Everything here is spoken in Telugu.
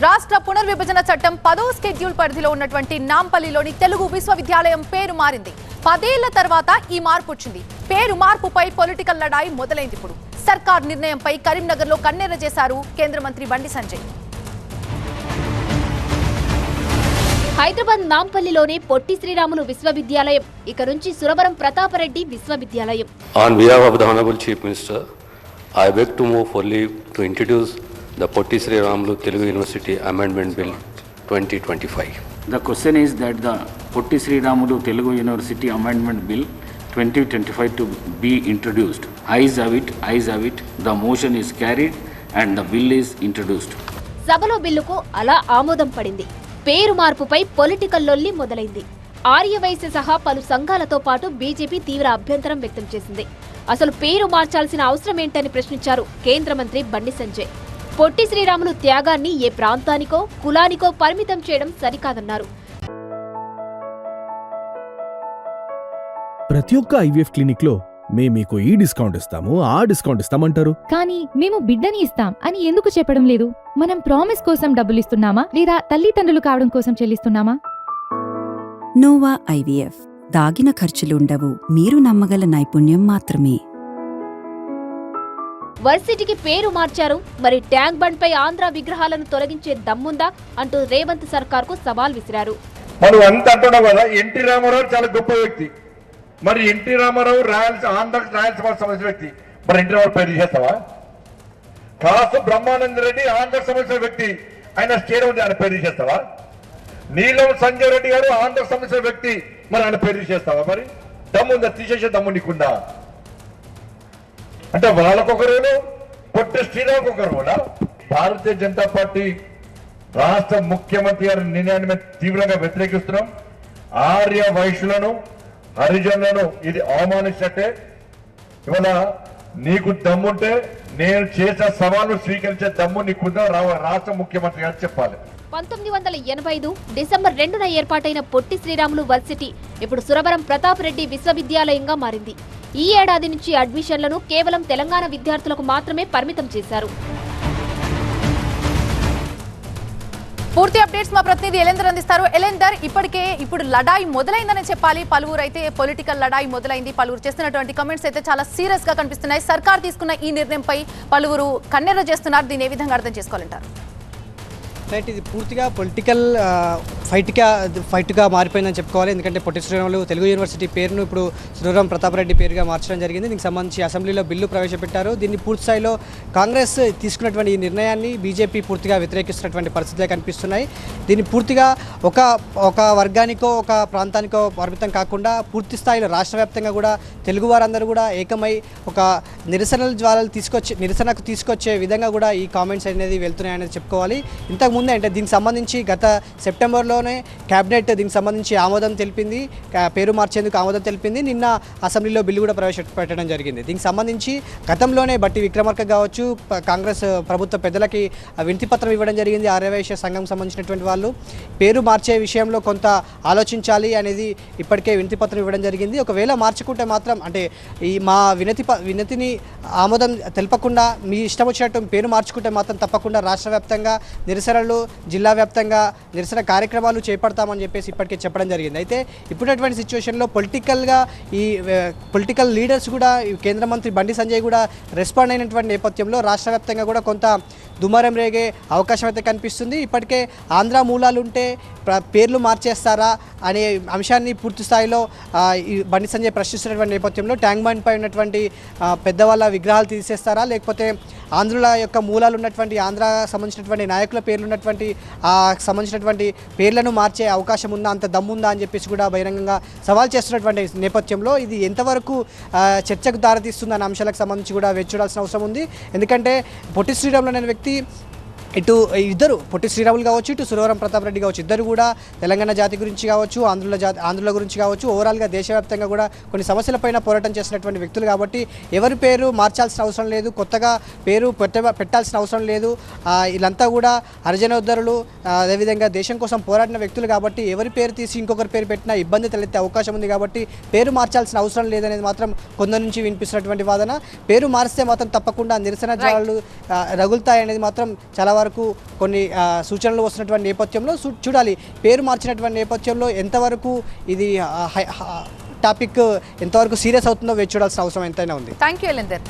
రాష్ట్ర పునర్విభజన చట్టం 10వ షెడ్యూల్ పరిధిలో ఉన్నటువంటి నాంపల్లిలోని తెలుగు విశ్వవిద్యాలయం పేరు మారింది. 10 ఏళ్ల తర్వాత ఈ మార్పు వచ్చింది. పేరు మార్పుపై పొలిటికల్ లడాయి మొదలైంది. ఇప్పుడు సర్కార్ నిర్ణయంపై కరీంనగర్లో కన్నెర్ర చేశారు కేంద్ర మంత్రి బండి సంజయ్. హైదరాబాద్ నాంపల్లిలోని పొట్టి శ్రీరాములు విశ్వవిద్యాలయం ఇక నుంచి సురవరం ప్రతాపరెడ్డి విశ్వవిద్యాలయం. On behalf of the Honorable Chief Minister, I beg to move for leave to introduce the Potti Sriramulu Telugu University Amendment Bill 2025. The question is that the Potti Sriramulu Telugu University Amendment Bill 2025 to be introduced. Ayes have it. The motion is carried and the bill is introduced. సభలో బిల్లుకు అలా ఆమోదం పడింది. పేరు మార్పుపై పొలిటికల్ లొల్లి మొదలైంది. ఆర్యవైశ్య సహా పలు సంఘాలతో పాటు బీజేపీ తీవ్ర అభ్యంతరం వ్యక్తం చేసింది. అసలు పేరు మార్చాల్సిన అవసరం ఏంటని ప్రశ్నించారు కేంద్ర మంత్రి బండి సంజయ్. పొట్టి శ్రీరాములు త్యాగాన్ని ఏ ప్రాంతానికో కులానికో పరిమితం చేయడం సరికాదన్నారు. ప్రతి ఒక్క ఐవీఎఫ్ క్లినిక్ లో మేము మీకు ఈ డిస్కౌంట్ ఇస్తాము, ఆ డిస్కౌంట్ ఇస్తామంటారు. కానీ మేము బిడ్డని ఇస్తాం అని ఎందుకు చెప్పడం లేదు? మనం ప్రామిస్ కోసం డబ్బులు ఇస్తున్నామా లేదా తల్లిదండ్రులు కావడం కోసం చెల్లిస్తున్నామా? నోవా ఐవీఎఫ్ దాగిన ఖర్చులుండవు, మీరు నమ్మగల నైపుణ్యం మాత్రమే. వర్సిటీకి పేరు మార్చారు, మరి ట్యాంక్ బండ్ పై ఆంధ్ర విగ్రహాలను తొలగించే దమ్ముందా అంటూ రేవంత్ సర్కార్ కు సవాల్ విసిరారు. మనం అంత అంటున్నాం కదా, ఎన్టీ రామారావు చాలా గొప్ప వ్యక్తి. మరి ఎన్టీ రామారావు రాయలసీమ సంబంధించిన వ్యక్తి, మరి ఎన్టీ రామారావు పేరు చేస్తావా? కాసు బ్రహ్మానంద రెడ్డి ఆంధ్రకు సంబంధించిన వ్యక్తి, ఆయన స్టేడియం ఆయన పేరు చేస్తావా? నీలం సంజయ్ రెడ్డి గారు ఆంధ్రకు సంబంధించిన వ్యక్తి, మరి ఆయన పేరు చేస్తావా? మరి దమ్ముందా? తీసేసే దమ్ము నీకుందా? అంటే వాళ్ళకొకరు పొట్టి శ్రీరాముకు ఒకరు కూడా. భారతీయ జనతా పార్టీ రాష్ట్ర ముఖ్యమంత్రి గారి నిర్ణయాన్ని మేము తీవ్రంగా వ్యతిరేకిస్తున్నాం. ఆర్య వైశ్యులను, హరిజనులను ఇది అవమానించినట్టే. ఇవాళ నీకు దమ్ముంటే నేను చేసిన సవాలు స్వీకరించే దమ్ము నీకుందా రాష్ట్ర ముఖ్యమంత్రి గారు చెప్పాలి. 1985 డిసెంబర్ 2న ఏర్పాటైన పొట్టి శ్రీరాములు వర్సిటీ ఇప్పుడు సురవరం ప్రతాపరెడ్డి విశ్వవిద్యాలయంగా మారింది. ఈ ఏడాది నుంచి అడ్మిషన్లను కేవలం తెలంగాణ విద్యార్థులకు మాత్రమే పరిమితం చేశారు. పూర్తి అప్డేట్స్ మా ప్రతినిధి ఎలేందర్ అందిస్తారు. ఎలేందర్, ఇప్పుడు లడాయి మొదలైందని చెప్పాలి. పలువురు అయితే పొలిటికల్ లడాయి మొదలైంది. పలువురు చేస్తున్నటువంటి కమెంట్స్ అయితే చాలా సీరియస్ గా కనిపిస్తున్నాయి. సర్కార్ తీసుకున్న ఈ నిర్ణయంపై పలువురు కన్నెర్ర చేస్తున్నారు. దీన్ని ఏ విధంగా అర్థం చేసుకోవాలంటారు? రైట్, ఇది పూర్తిగా పొలిటికల్ ఫైట్గా మారిపోయిందని చెప్పుకోవాలి. ఎందుకంటే పొట్టి శ్రీరాములు తెలుగు యూనివర్సిటీ పేరును ఇప్పుడు సురవరం ప్రతాపరెడ్డి పేరుగా మార్చడం జరిగింది. దీనికి సంబంధించి అసెంబ్లీలో బిల్లు ప్రవేశపెట్టారు. దీన్ని పూర్తి స్థాయిలో కాంగ్రెస్ తీసుకున్నటువంటి ఈ నిర్ణయాన్ని బీజేపీ పూర్తిగా వ్యతిరేకిస్తున్నటువంటి పరిస్థితులే కనిపిస్తున్నాయి. దీన్ని పూర్తిగా ఒక వర్గానికో ఒక ప్రాంతానికో పరిమితం కాకుండా పూర్తి స్థాయిలో రాష్ట్ర వ్యాప్తంగా కూడా తెలుగు వారందరూ కూడా ఏకమై ఒక నిరసనకు తీసుకొచ్చే విధంగా కూడా ఈ కామెంట్స్ అనేది వెళ్తున్నాయనేది చెప్పుకోవాలి. ఇంతకుముందే అంటే దీనికి సంబంధించి గత సెప్టెంబర్లోనే క్యాబినెట్ దీనికి సంబంధించి ఆమోదం తెలిపింది, పేరు మార్చేందుకు ఆమోదం తెలిపింది. నిన్న అసెంబ్లీలో బిల్లు కూడా ప్రవేశపెట్టడం జరిగింది. దీనికి సంబంధించి గతంలోనే బట్టి విక్రమార్క కావచ్చు, కాంగ్రెస్ ప్రభుత్వ పెద్దలకి వినతిపత్రం ఇవ్వడం జరిగింది. ఆర్యవైశ్య సంఘం సంబంధించినటువంటి వాళ్ళు పేరు మార్చే విషయంలో కొంత ఆలోచించాలి అనేది ఇప్పటికే వినతిపత్రం ఇవ్వడం జరిగింది. ఒకవేళ మార్చుకుంటే మాత్రం అంటే ఈ మా వినతిని ఆమోదం తెలపకుండా మీ ఇష్టం వచ్చినట్టు పేరు మార్చుకుంటే మాత్రం తప్పకుండా రాష్ట్ర వ్యాప్తంగా నిరసనలు, జిల్లా వ్యాప్తంగా నిరసన కార్యక్రమాలు చేపడతామని చెప్పేసి ఇప్పటికే చెప్పడం జరిగింది. అయితే ఇప్పుడున్నటువంటి సిచ్యువేషన్లో పొలిటికల్ లీడర్స్ కూడా కేంద్ర మంత్రి బండి సంజయ్ కూడా రెస్పాండ్ అయినటువంటి నేపథ్యంలో రాష్ట్ర వ్యాప్తంగా కూడా కొంత దుమారం రేగే అవకాశం అయితే కనిపిస్తుంది. ఇప్పటికే ఆంధ్ర మూలాలు ఉంటే పేర్లు మార్చేస్తారా అనే అంశాన్ని పూర్తి స్థాయిలో బండి సంజయ్ ప్రశ్నిస్తున్నటువంటి నేపథ్యంలో ట్యాంక్ బండ్ పై ఉన్నటువంటి పెద్దవాళ్ళ విగ్రహాలు తీసేస్తారా, లేకపోతే ఆంధ్రుల యొక్క మూలాలు ఉన్నటువంటి ఆంధ్ర సంబంధించినటువంటి నాయకుల పేర్లు ఉన్నటువంటి సంబంధించినటువంటి పేర్లను మార్చే అవకాశం ఉందా, అంత దమ్ముందా అని చెప్పేసి కూడా బహిరంగంగా సవాల్ చేస్తున్నటువంటి నేపథ్యంలో ఇది ఎంతవరకు చర్చకు దారితీస్తుందన్న అంశాలకు సంబంధించి కూడా వేచి చూడాల్సిన అవసరం ఉంది. ఎందుకంటే పొట్టి శ్రీరాములు అనే వ్యక్తి ఇద్దరు పొట్టి శ్రీరాములు కావచ్చు, ఇటు సురవరం ప్రతాపరెడ్డి కావచ్చు, ఇద్దరు కూడా తెలంగాణ జాతి గురించి కావచ్చు, ఆంధ్రుల గురించి కావచ్చు, ఓవరాల్గా దేశవ్యాప్తంగా కూడా కొన్ని సమస్యలపైన పోరాటం చేసినటువంటి వ్యక్తులు కాబట్టి ఎవరి పేరు మార్చాల్సిన అవసరం లేదు, కొత్తగా పేరు పెట్టాల్సిన అవసరం లేదు. వీళ్ళంతా కూడా హరిజనోద్ధరులు, అదేవిధంగా దేశం కోసం పోరాడిన వ్యక్తులు కాబట్టి ఎవరి పేరు తీసి ఇంకొకరి పేరు పెట్టినా ఇబ్బంది తలెత్తే అవకాశం ఉంది. కాబట్టి పేరు మార్చాల్సిన అవసరం లేదనేది మాత్రం కొందరి నుంచి వినిపిస్తున్నటువంటి వాదన. పేరు మారిస్తే మాత్రం తప్పకుండా నిరసన జ్వాలలు రగులుతాయనేది మాత్రం చాలా వరకు కొన్ని సూచనలు వస్తున్నటువంటి నేపథ్యంలో చూడాలి. పేరు మార్చినటువంటి నేపథ్యంలో ఎంతవరకు ఇది టాపిక్ ఎంతవరకు సీరియస్ అవుతుందో వేచి చూడాల్సిన అవసరం ఎంతైనా ఉంది. Thank you ఎలెందర్.